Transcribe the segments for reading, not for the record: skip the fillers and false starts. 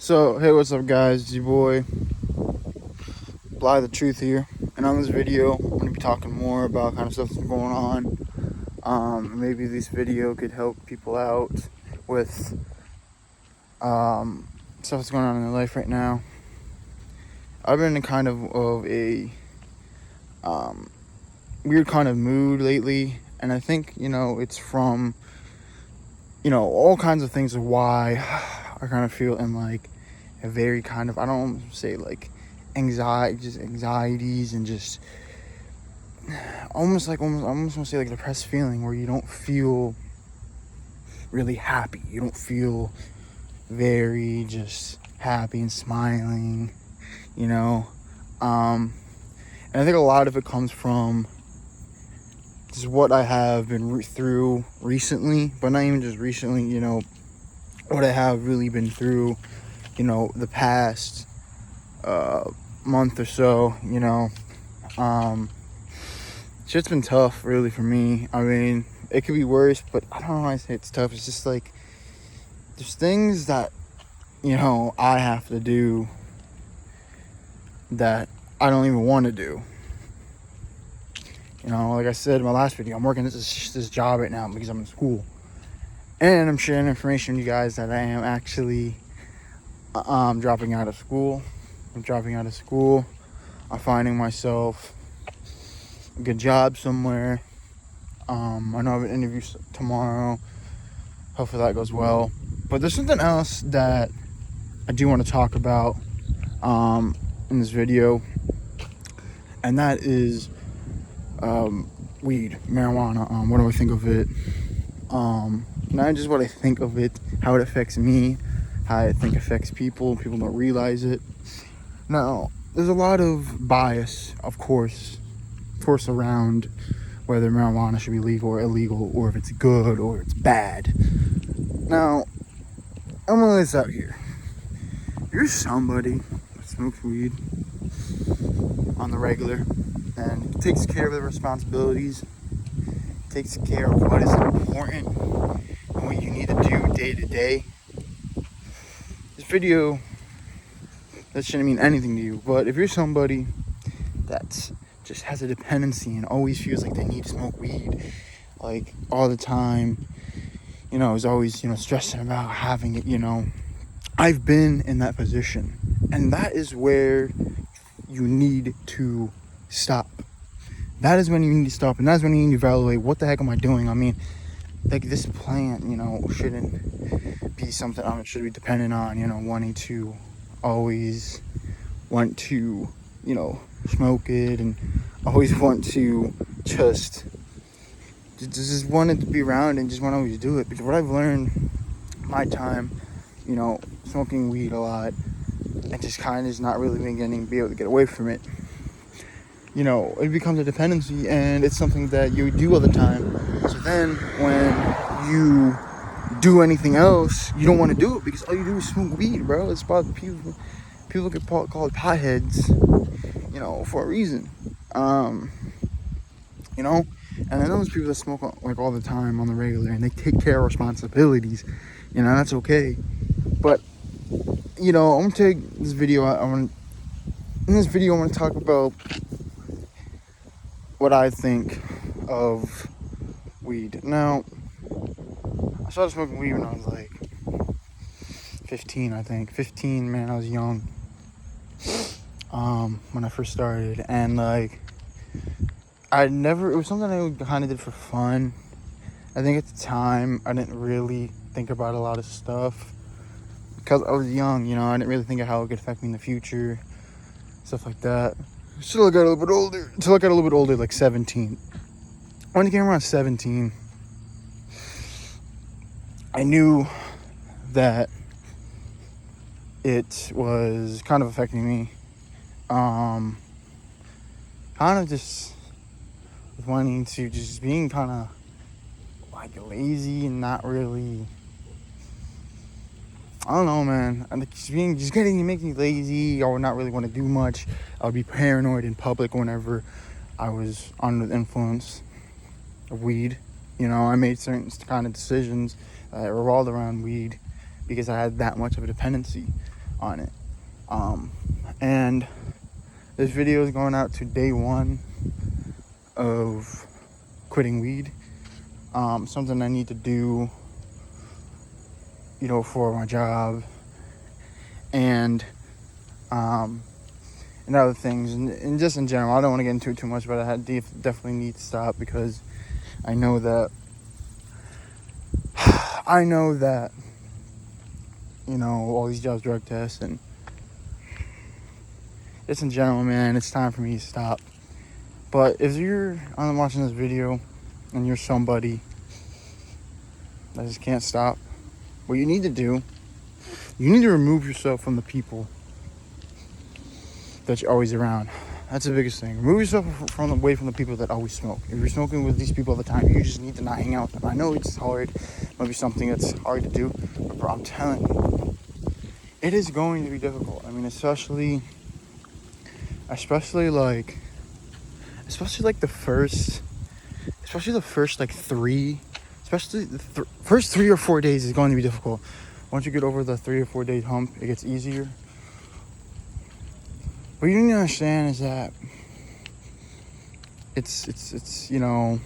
So, hey, what's up, guys? It's your boy, Bly the Truth here. And on this video, I'm going to be talking more about kind of stuff that's going on. Maybe this video could help people out with stuff that's going on in their life right now. I've been in kind of a weird kind of mood lately. And I think, it's from, all kinds of things of why I kind of feel in like a very kind of, I don't say like anxieties and just almost want to say like a depressed feeling where you don't feel really happy. You don't feel very just happy and smiling, And I think a lot of it comes from just what I have been through recently, but not even just recently, what I have really been through, the past month or so, shit's been tough really for me. I mean, it could be worse, but I don't know why I say it's tough. It's just like there's things that I have to do that I don't even want to do. Like I said in my last video, I'm working at this job right now because I'm in school, and I'm sharing information with you guys that I am actually dropping out of school. I'm finding myself a good job somewhere. I know I have an interview tomorrow. Hopefully that goes well. But there's something else that I do want to talk about in this video, and that is weed, marijuana. What do I think of it? Not just what I think of it, how it affects me, how I think it affects people. People don't realize it. Now, there's a lot of bias, of course, around whether marijuana should be legal or illegal, or if it's good or it's bad. Now, I'm gonna lay this out here. If you're somebody that smokes weed on the regular and takes care of their responsibilities, takes care of what is important and what you need to do day to day, this video, that shouldn't mean anything to you. But if you're somebody that just has a dependency and always feels like they need to smoke weed, like all the time, is always, stressing about having it, I've been in that position. And that is where you need to stop. That is when you need to stop. And that's when you need to evaluate, what the heck am I doing? I mean, like this plant, shouldn't be something I should be dependent on, wanting to always want to, smoke it and always want to just want it to be around and just want to always do it. Because what I've learned my time, smoking weed a lot and just kind of not really be able to get away from it, it becomes a dependency and it's something that you do all the time. So then when you do anything else, you don't want to do it because all you do is smoke weed, bro. It's about people get called potheads, for a reason. And I know there's people that smoke like all the time on the regular and they take care of responsibilities, that's okay. But I'm gonna take this video. In this video, I want to talk about what I think of weed. Now, I started smoking weed when I was like 15, I think. 15, man, I was young. When I first started, and like, it was something I kind of did for fun. I think at the time, I didn't really think about a lot of stuff because I was young, I didn't really think of how it could affect me in the future, stuff like that. Until I got a little bit older, like 17. When I came around 17, I knew that it was kind of affecting me. Kind of just wanting to, just being kind of like lazy and not really, I don't know, man. And just getting to make me lazy or not really want to do much. I would be paranoid in public whenever I was under the influence of weed. I made certain kind of decisions that revolved around weed because I had that much of a dependency. on it. And this video is going out to day 1 of quitting weed. Something I need to do, for my job, and other things, and just in general. I don't want to get into it too much, but I definitely need to stop, because I know that all these jobs, drug tests, and just in general, man, it's time for me to stop. But if you're watching this video and you're somebody that just can't stop, what you need to do, you need to remove yourself from the people that you're always around. That's the biggest thing. Remove yourself away from the people that always smoke. If you're smoking with these people all the time, you just need to not hang out with them. I know it's hard. It might be something that's hard to do, but bro, I'm telling you, it is going to be difficult. I mean, especially like the first like first 3 or 4 days is going to be difficult. Once you get over the 3 or 4 day hump, it gets easier. What you need to understand is that it's you're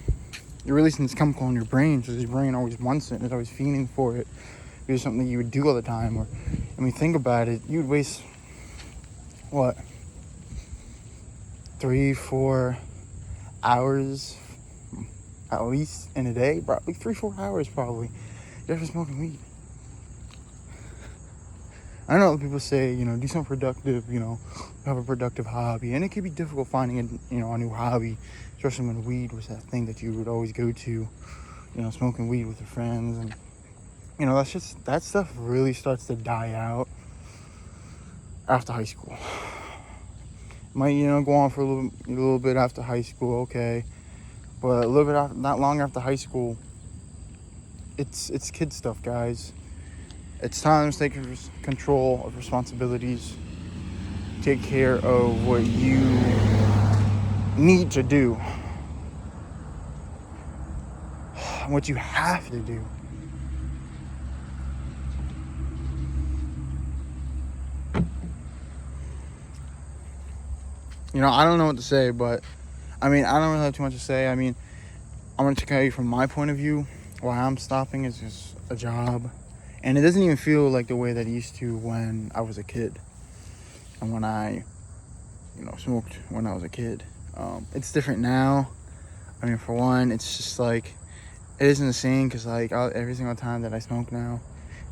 releasing this chemical in your brain, so your brain always wants it, and it's always fiending for it. It's something that you would do all the time. Or, think about it. You would waste, 3-4 hours at least in a day? Probably 3-4 hours, probably, just for smoking weed. I know people say, do something productive, have a productive hobby. And it can be difficult finding a new hobby, especially when weed was that thing that you would always go to, smoking weed with your friends. And, that stuff really starts to die out after high school. Might, go on for a little bit after high school, okay. But a little bit after, not long after high school, it's kid stuff, guys. It's time to take control of responsibilities. Take care of what you need to do. What you have to do. I don't know what to say, but I don't really have too much to say. I'm going to tell you from my point of view, why I'm stopping is just a job. And it doesn't even feel like the way that it used to when I was a kid. And when I, smoked when I was a kid. It's different now. For one, it's just like, it isn't the same, because every single time that I smoke now,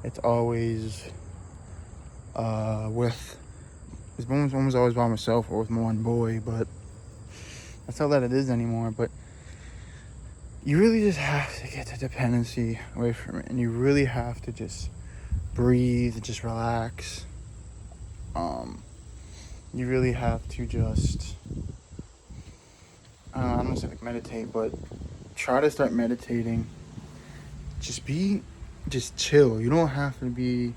it's always it's almost always by myself or with one boy, but that's not that it is anymore. But you really just have to get the dependency away from it, and you really have to just breathe and just relax. You really have to just, I don't say like meditate, but try to start meditating. Just chill. You don't have to be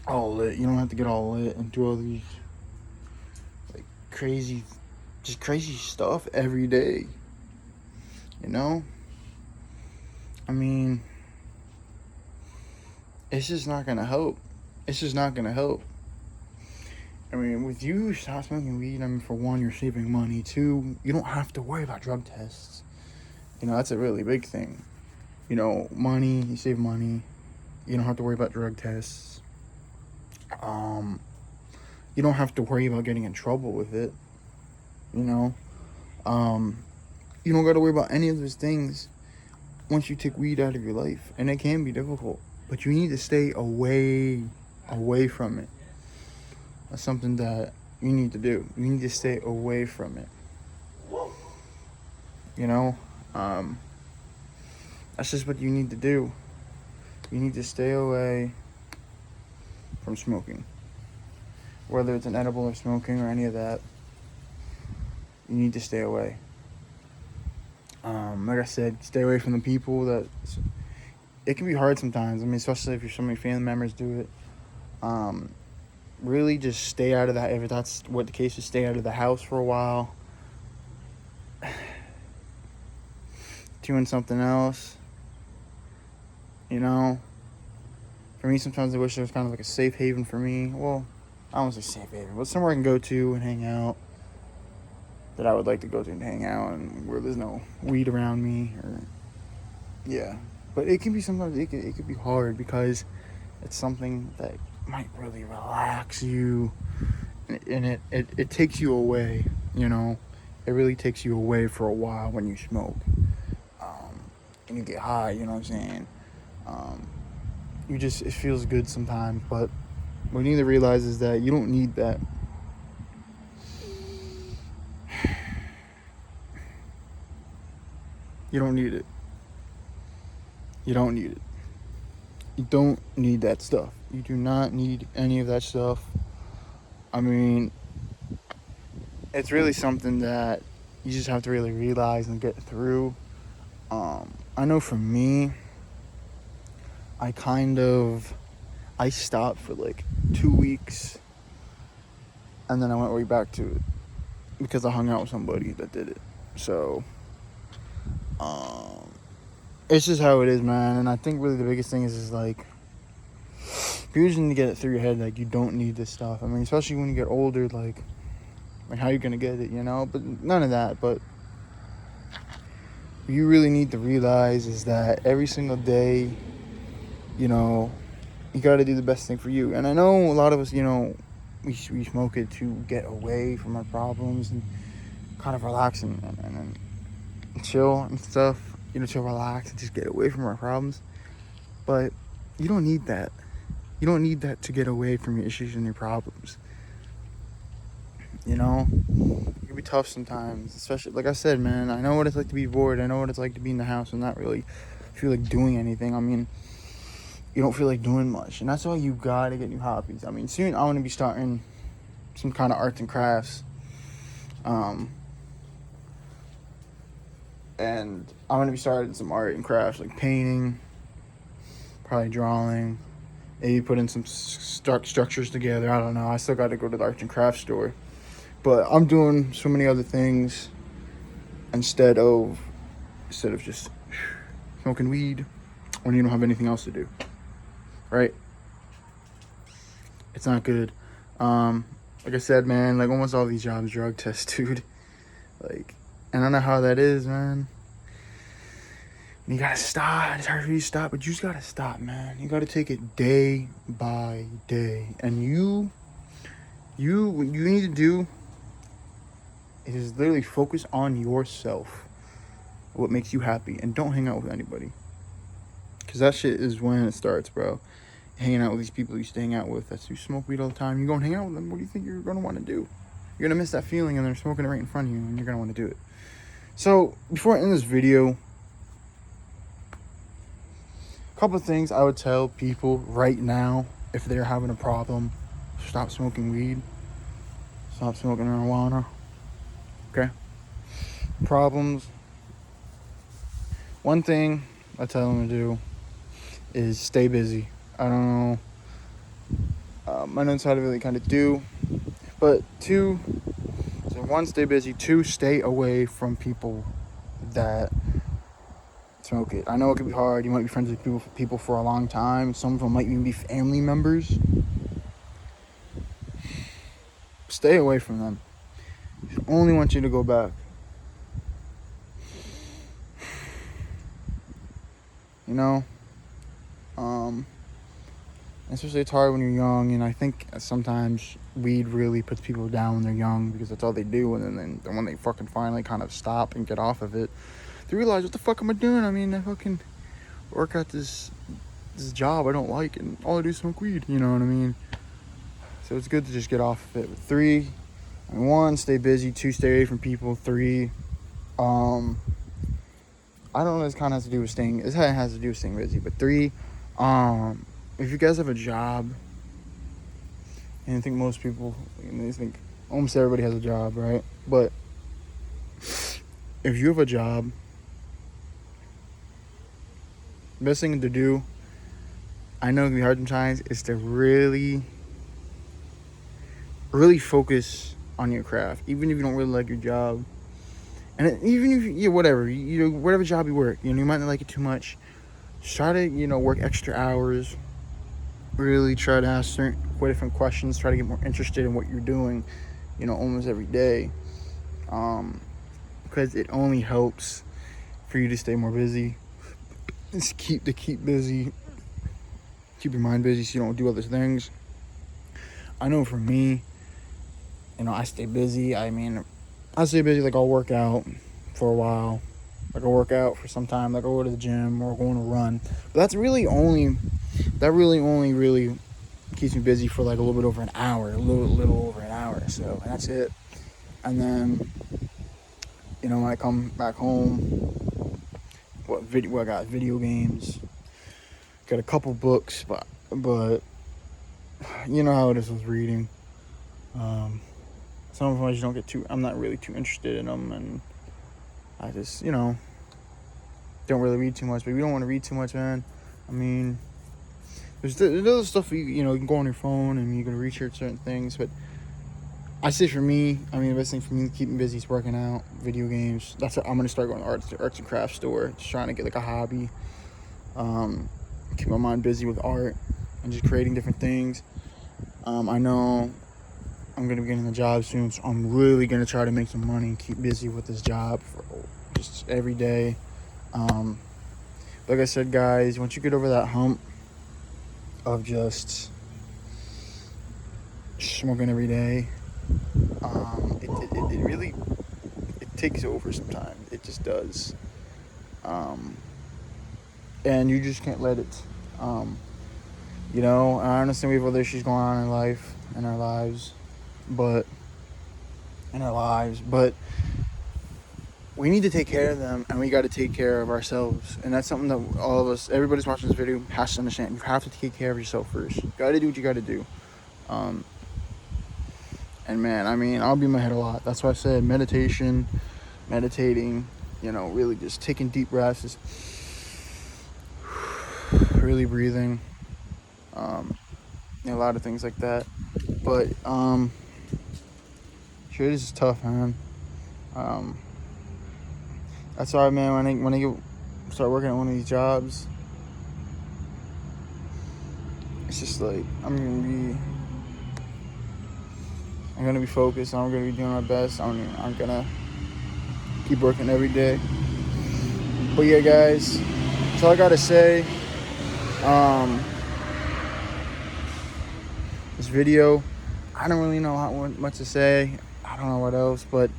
all lit. You don't have to get all lit and do all these like crazy stuff every day. It's just not gonna help. With you stop smoking weed, for one, you're saving money. 2, you don't have to worry about drug tests. That's a really big thing. Money, you save money. You don't have to worry about drug tests. You don't have to worry about getting in trouble with it. You don't got to worry about any of those things once you take weed out of your life. And it can be difficult, but you need to stay away from it. That's something that you need to do. You need to stay away from it. That's just what you need to do. You need to stay away from smoking. Whether it's an edible or smoking or any of that, you need to stay away. Like I said, stay away from the people that... It can be hard sometimes. Especially if so many family members do it. Really just stay out of that. If that's what the case is, stay out of the house for a while. Doing something else. For For me, sometimes I wish there was kind of like a safe haven for me. Well, I don't want to say safe haven, but somewhere I can go to and hang out that I would like to go to and hang out, and where there's no weed around me, or yeah. But it can be sometimes it could be hard because it's something that might really relax you, and it takes you away. You know, it really takes you away for a while when you smoke, and you get high. You know what I'm saying? It feels good sometimes, but what you need to realize is that you don't need that. You don't need it. You don't need it. You don't need that stuff. You do not need any of that stuff. I mean, it's really something that you just have to really realize and get through. I know for me, I stopped for like 2 weeks, and then I went right back to it because I hung out with somebody that did it. So, it's just how it is, man. And I think really the biggest thing is like, you just need to get it through your head, like, you don't need this stuff. I mean, especially when you get older, like how you gonna get it, you know? But none of that. But what you really need to realize is that every single day, you know, you gotta do the best thing for you. And I know a lot of us, you know, we smoke it to get away from our problems and kind of relax and chill and stuff, you know, to relax and just get away from our problems. But you don't need that. You don't need that to get away from your issues and your problems. You know, it can be tough sometimes, especially, like I said, man, I know what it's like to be bored. I know what it's like to be in the house and not really feel like doing anything. I mean, you don't feel like doing much, and that's why you gotta get new hobbies. I mean, soon I want to be starting some kind of arts and crafts, and I'm gonna be starting some art and crafts, like painting, probably drawing, maybe putting some structures together. I don't know. I still got to go to the arts and crafts store, but I'm doing so many other things instead of just smoking weed when you don't have anything else to do. Right? It's not good. Like I said, man, like almost all these jobs drug test, dude. Like, and I don't know how that is, man. You gotta stop. It's hard for you to stop, but you just gotta stop, man. You gotta take it day by day. And what you need to do is literally focus on yourself, what makes you happy, and don't hang out with anybody. Because that shit is when it starts, bro. Hanging out with these people you used to hang out with that you smoke weed all the time. You go and hang out with them. What do you think you're going to want to do? You're going to miss that feeling, and they're smoking it right in front of you, and you're going to want to do it. So, before I end this video, a couple of things I would tell people right now if they're having a problem. Stop smoking weed. Stop smoking marijuana. Okay? Problems. One thing I tell them to do is stay busy. I don't know. I know it's hard to really kind of do. But one, stay busy. Two, stay away from people that smoke it. I know it can be hard. You might be friends with people for a long time. Some of them might even be family members. Stay away from them. They only want you to go back. You know? Especially it's hard when you're young, and I think sometimes weed really puts people down when they're young because that's all they do, and then when they fucking finally kind of stop and get off of it, they realize, what the fuck am I doing? I mean, I fucking work at this job I don't like, and all I do is smoke weed, you know what I mean? So it's good to just get off of it. But 3, one, stay busy. 2, stay away from people. 3, I don't know, this kind of has to do with staying busy, but 3, if you guys have a job, and I think most people, I think almost everybody has a job, right? But if you have a job, the best thing to do, I know it can be hard sometimes, is to really, really focus on your craft, even if you don't really like your job. And even if whatever job you work, you might not like it too much. Try to work extra hours. really try to ask quite different questions, try to get more interested in what you're doing, almost every day. Because it only helps for you to stay more busy. Just keep busy, keep your mind busy so you don't do other things. I know for me, I stay busy. I stay busy, like I'll work out for a while. Like I'll work out for some time, like I'll go to the gym or go on a run. But that really only really keeps me busy for like a little bit over an hour, a little over an hour. So, and that's it. And then, when I come back home, I got video games, got a couple books, but you know how it is with reading. Some of them I just don't get I'm not really too interested in them, and I just, don't really read too much. But we don't want to read too much, man. There's other stuff you can go on your phone and you can research certain things, but I say for me, the best thing for me to keep me busy is working out, video games. That's what I'm gonna start going to arts and crafts store, just trying to get like a hobby. Keep my mind busy with art and just creating different things. I know I'm gonna be getting a job soon, so I'm really gonna try to make some money and keep busy with this job for just every day. Like I said, guys, once you get over that hump of just smoking every day, it really takes over sometimes. It just does. And you just can't let it. I understand we have other issues going on in our lives, but we need to take care of them, and we got to take care of ourselves. And that's something that all of us, everybody's watching this video, has to understand. You have to take care of yourself first. You got to do what you got to do. And man, I'll be in my head a lot. That's why I said meditating, really just taking deep breaths, just really breathing. A lot of things like that. But shit is tough, man. That's why, man, when I start working at one of these jobs, it's just like I'm gonna be focused. I'm gonna be doing my best. I'm gonna keep working every day. But yeah, guys, that's all I gotta say. This video, I don't really know how much to say. I don't know what else, but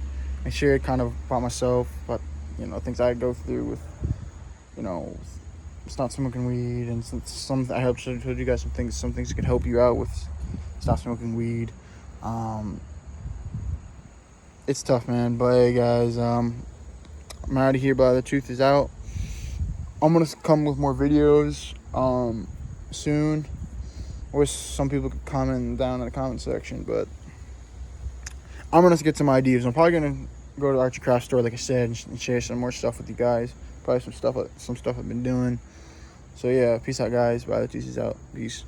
I shared kind of about myself, but things I go through with, stop smoking weed, and some I hope I told you guys some things that could help you out with stop smoking weed. It's tough, man. But hey, guys, I'm out of here. But the truth is out. I'm gonna come with more videos soon. I wish some people could comment down in the comment section, but I'm gonna get some ideas. I'm probably gonna go to the arts and crafts store, like I said, and share some more stuff with you guys. Probably some stuff I've been doing. So yeah, peace out, guys. Bye. The Tuesday's out. Peace.